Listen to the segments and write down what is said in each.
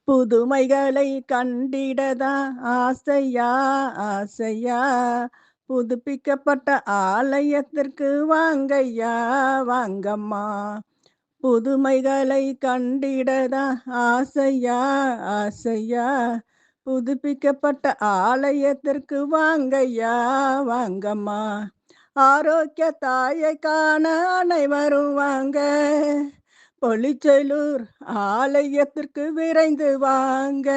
புதுமைகளை கண்டிடதா ஆசையா ஆசையா, புதுப்பிக்கப்பட்ட ஆலயத்திற்கு வாங்கய்யா வாங்கம்மா. புதுமைகளை கண்டிடதா ஆசையா ஆசையா, புதுப்பிக்கப்பட்ட ஆலயத்திற்கு வாங்கய்யா வாங்கம்மா. ஆரோக்கிய தாயை காண அனைவரும் வாங்க, பொலிச்செலூர் ஆலயத்திற்கு விரைந்து வாங்க.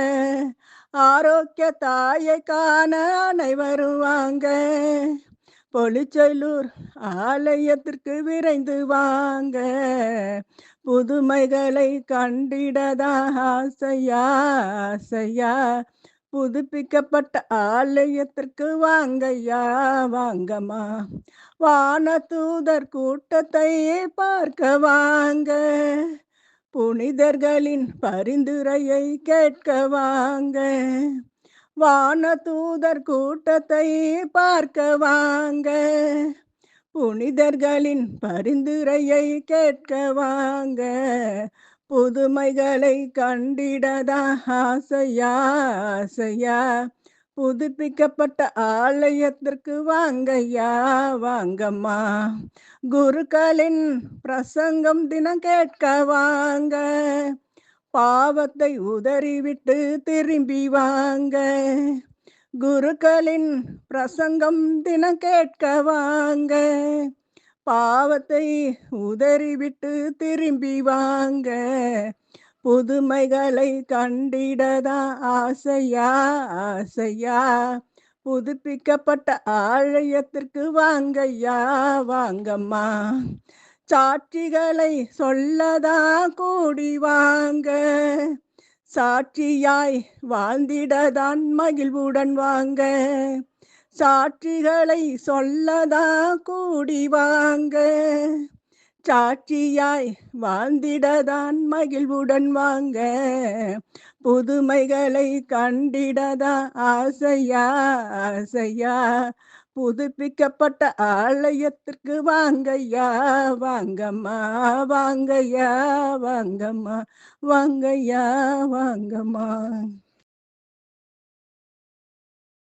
ஆரோக்கிய தாயை காண அனைவரும் வாங்க, பொலிச்செலூர் ஆலயத்திற்கு விரைந்து வாங்க. புதுமைகளை கண்டிடதா ஆசையா ஆசையா, புதுப்பிக்கப்பட்ட ஆலயத்திற்கு வாங்கய்யா வாங்கம்மா. வானதூதர் கூட்டத்தை பார்க்க வாங்க, புனிதர்களின் பரிந்துரையை கேட்க வாங்க. வானதூதர் கூட்டத்தை பார்க்க வாங்க, புனிதர்களின் பரிந்துரையை கேட்க வாங்க. புதுமைகளை கண்டிடதா ஆசையா ஆசையா, புதுப்பிக்கப்பட்ட ஆலயத்திற்கு வாங்கய்யா வாங்கம்மா. குருக்களின் பிரசங்கம் தினம் கேட்க வாங்க, பாவத்தை உதறிவிட்டு திரும்பி வாங்க. குருக்களின் பிரசங்கம் தினம் கேட்க வாங்க, பாவத்தை உதறிவிட்டு திரும்பி வாங்க. புதுமைகளை கண்டிடதா ஆசையா ஆசையா, புதுப்பிக்கப்பட்ட ஆலயத்திற்கு வாங்கய்யா வாங்கம்மா. சாட்சிகளை சொல்லதா கூடி வாங்க, சாட்சியாய் வாழ்ந்திடதான் மகிழ்வுடன் வாங்க. சாட்சிகளை சொல்லதா கூடி வாங்க, சாட்சியாய் வாழ்ந்திடதான் மகிழ்வுடன் வாங்க. புதுமைகளை கண்டிடதா ஆசையா ஆசையா, புதுப்பிக்கப்பட்ட ஆலயத்திற்கு வாங்கய்யா வாங்கம்மா. வாங்கய்யா வாங்கம்மா, வாங்கய்யா வாங்கம்மா.